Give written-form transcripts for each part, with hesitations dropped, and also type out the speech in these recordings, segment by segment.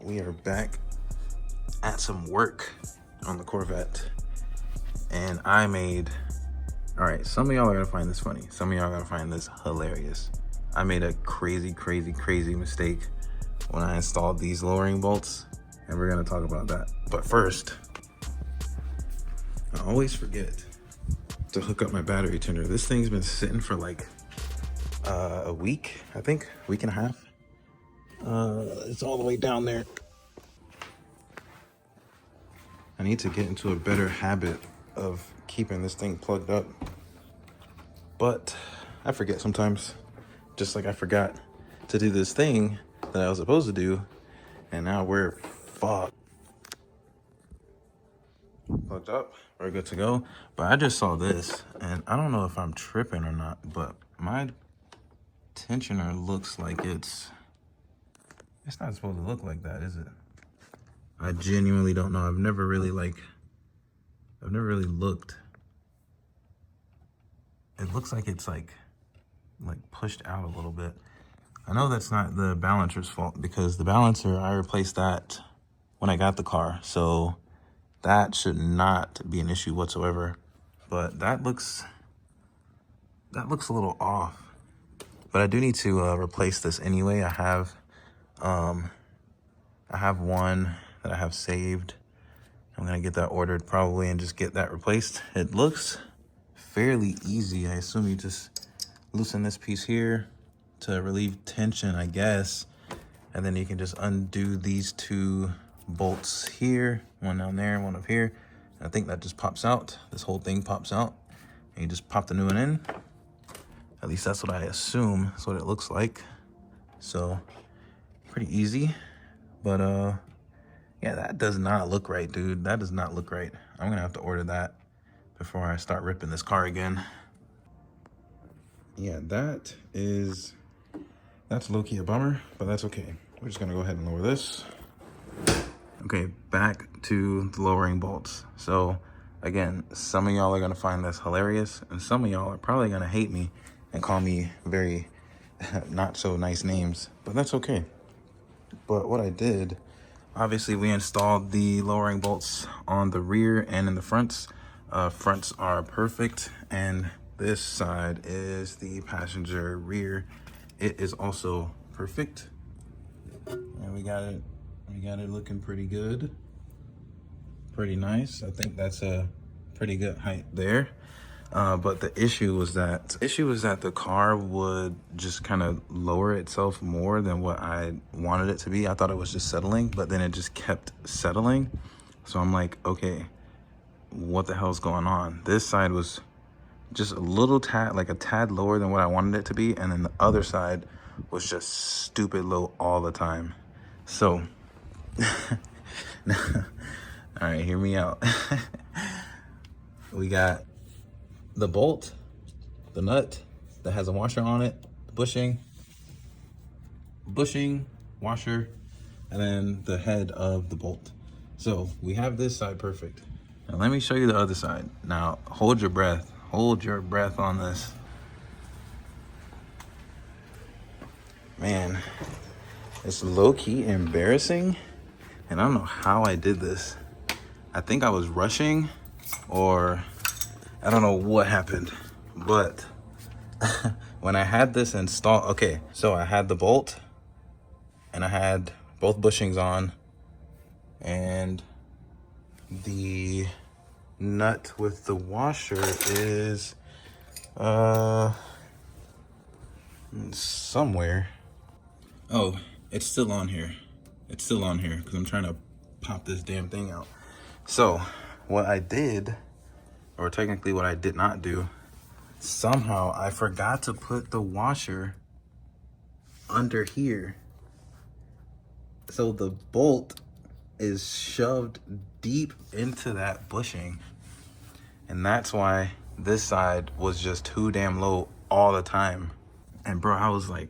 We are back at some work on the Corvette, and I made, all right, some of y'all are gonna find this funny, some of y'all are gonna find this hilarious. I made a crazy mistake when I installed these lowering bolts, and we're gonna talk about that. But first, I always forget to hook up my battery tuner. This thing's been sitting for like a week, I think, week and a half. It's all the way down there. I need to get into a better habit of keeping this thing plugged up. But I forget sometimes, just like I forgot to do this thing that I was supposed to do, and now we're fucked. Plugged up, we're good to go. But I just saw this, and I don't know if I'm tripping or not, but my tensioner looks like it's not supposed to look like that, is it? I genuinely don't know. I've never really looked. It looks like it's like pushed out a little bit. I know that's not the balancer's fault, because the balancer, I replaced that when I got the car, so that should not be an issue whatsoever. But that looks a little off. But I do need to replace this anyway. I have one that I have saved. I'm gonna get that ordered probably and just get that replaced. It looks fairly easy. I assume you just loosen this piece here to relieve tension, I guess. And then you can just undo these two bolts here, one down there, one up here. And I think that just pops out. This whole thing pops out. And you just pop the new one in. At least that's what I assume. That's what it looks like. So, pretty easy. But yeah, that does not look right, dude. That does not look right. I'm gonna have to order that before I start ripping this car again. Yeah, that's low-key a bummer, but that's okay. We're just gonna go ahead and lower this. Okay, back to the lowering bolts. So again, some of y'all are gonna find this hilarious, and some of y'all are probably gonna hate me and call me very not so nice names, but that's okay. But what I did, obviously we installed the lowering bolts on the rear and in the fronts. Fronts are perfect, and this side is the passenger rear. It is also perfect. And we got it looking pretty good. Pretty nice. I think that's a pretty good height there. But the issue was that the car would just kind of lower itself more than what I wanted it to be. I thought it was just settling, but then it just kept settling. So I'm like, okay, what the hell's going on? This side was just a little tad, like a tad lower than what I wanted it to be. And then the other side was just stupid low all the time. So, all right, hear me out. We got the bolt, the nut that has a washer on it, the bushing, washer, and then the head of the bolt. So we have this side perfect. Now let me show you the other side. Now hold your breath on this. Man, it's low-key embarrassing, and I don't know how I did this. I think I was rushing, or I don't know what happened, but when I had this installed, okay, so I had the bolt and I had both bushings on, and the nut with the washer is somewhere. Oh, it's still on here. It's still on here because I'm trying to pop this damn thing out. So what I did, or technically what I did not do, somehow I forgot to put the washer under here. So the bolt is shoved deep into that bushing. And that's why this side was just too damn low all the time. And bro, I was like,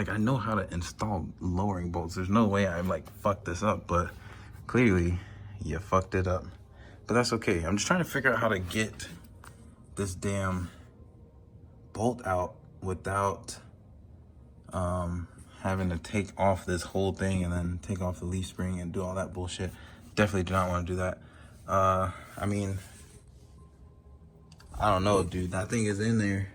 I know how to install lowering bolts. There's no way I fucked this up, but clearly you fucked it up. But that's okay. I'm just trying to figure out how to get this damn bolt out without having to take off this whole thing and then take off the leaf spring and do all that bullshit. Definitely do not want to do that. I mean, I don't know, dude. That thing is in there.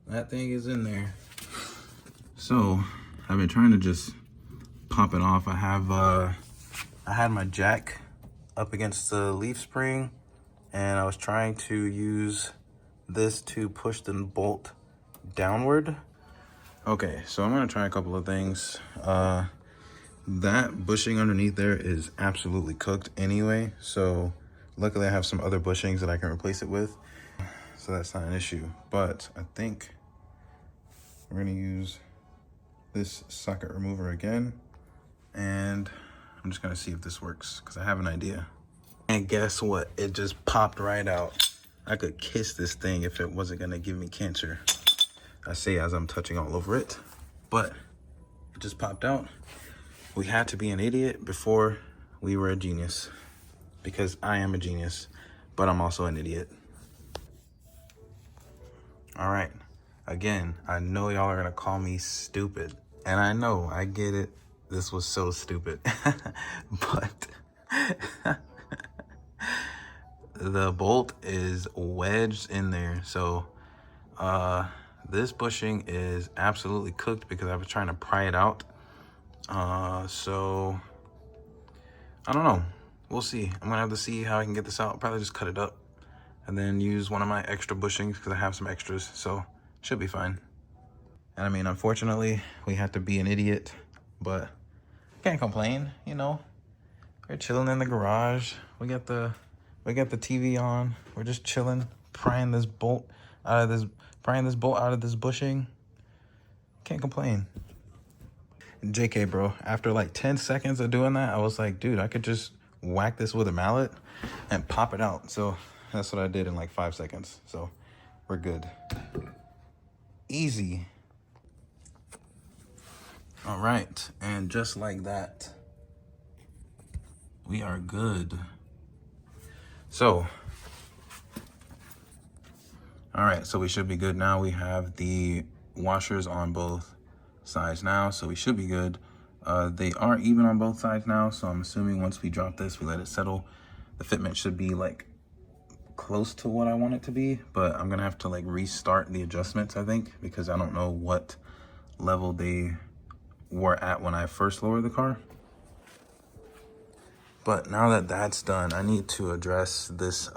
That thing is in there. So I've been trying to just pop it off. I had my jack up against the leaf spring, and I was trying to use this to push the bolt downward. Okay, so I'm gonna try a couple of things. That bushing underneath there is absolutely cooked anyway, so luckily I have some other bushings that I can replace it with, so that's not an issue. But I think we're gonna use this socket remover again, and I'm just gonna see if this works because I have an idea. And guess what? It just popped right out. I could kiss this thing if it wasn't gonna give me cancer. I say as I'm touching all over it, but it just popped out. We had to be an idiot before we were a genius, because I am a genius, but I'm also an idiot. All right, again, I know y'all are gonna call me stupid, and I know, I get it. This was so stupid, but the bolt is wedged in there. So this bushing is absolutely cooked because I was trying to pry it out. So I don't know. We'll see. I'm gonna have to see how I can get this out. Probably just cut it up and then use one of my extra bushings because I have some extras, so should be fine. And I mean, unfortunately, we have to be an idiot, but can't complain, you know. We're chilling in the garage. We got the TV on. We're just chilling, prying this bolt out of this bushing. Can't complain. JK, bro, after like 10 seconds of doing that, I was like, dude, I could just whack this with a mallet and pop it out. So that's what I did in like 5 seconds. So we're good. Easy. All right, and just like that, we are good. So, all right, so we should be good now. We have the washers on both sides now, so we should be good. They are even on both sides now, so I'm assuming once we drop this, we let it settle, the fitment should be like close to what I want it to be, but I'm gonna have to like restart the adjustments, I think, because I don't know what level they were at when I first lowered the car. But now that that's done, I need to address this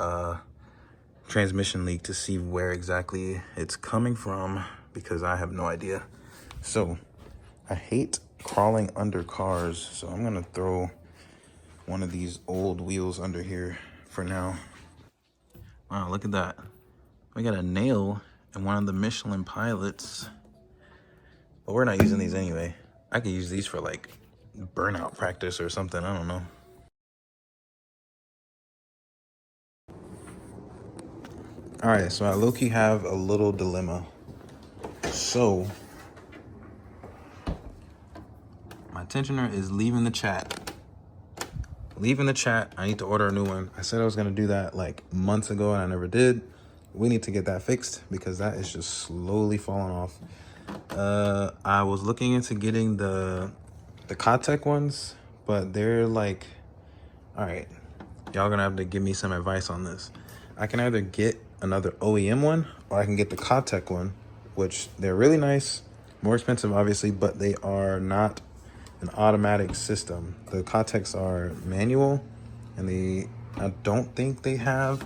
transmission leak to see where exactly it's coming from, because I have no idea. So I hate crawling under cars, so I'm gonna throw one of these old wheels under here for now. Wow, look at that. We got a nail in one of the Michelin pilots, but we're not using these anyway. I could use these for like burnout practice or something, I don't know. All right, so I low-key have a little dilemma. So my tensioner is leaving the chat. Leaving the chat, I need to order a new one. I said I was gonna do that like months ago and I never did. We need to get that fixed because that is just slowly falling off. I was looking into getting the Kotek ones, but they're like, all right, y'all gonna have to give me some advice on this. I can either get another OEM one or I can get the Kotek one, which they're really nice, more expensive obviously, but they are not an automatic system. The Koteks are manual, and I don't think they have,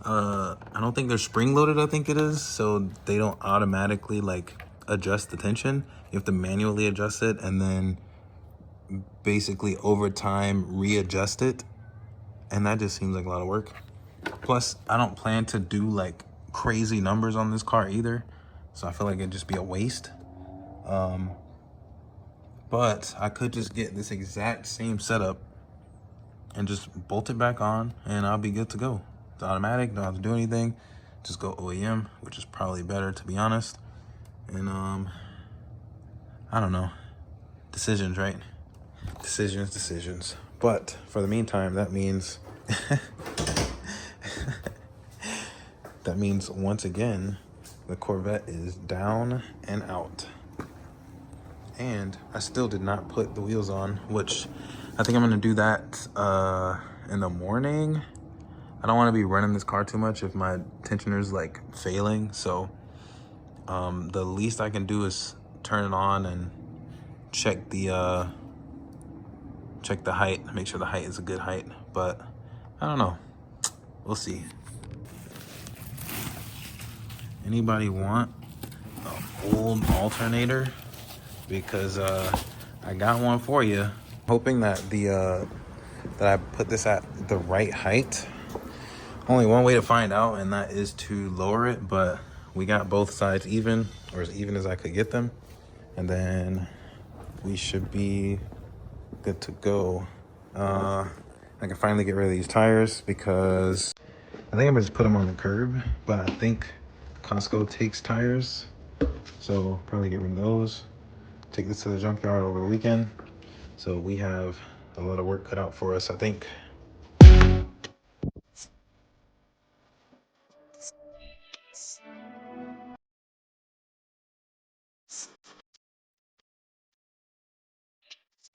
I don't think they're spring loaded, I think it is, so they don't automatically like adjust the tension. You have to manually adjust it and then basically over time readjust it, and that just seems like a lot of work. Plus, I don't plan to do like crazy numbers on this car either, so I feel like it'd just be a waste. But I could just get this exact same setup and just bolt it back on and I'll be good to go. It's automatic, don't have to do anything. Just go OEM, which is probably better to be honest. And I don't know. Decisions, right? Decisions. But for the meantime, that means that means once again, the Corvette is down and out. And I still did not put the wheels on, which I think I'm gonna do that in the morning. I don't want to be running this car too much if my tensioner's like failing. So the least I can do is turn it on and check the height, make sure the height is a good height. But I don't know, we'll see. Anybody want an old alternator? Because I got one for you. Hoping that that I put this at the right height. Only one way to find out, and that is to lower it, but we got both sides even, or as even as I could get them, and then we should be good to go. I can finally get rid of these tires because I think I'm gonna just put them on the curb, but I think Costco takes tires, so probably get rid of those. Take this to the junkyard over the weekend. So we have a lot of work cut out for us, I think.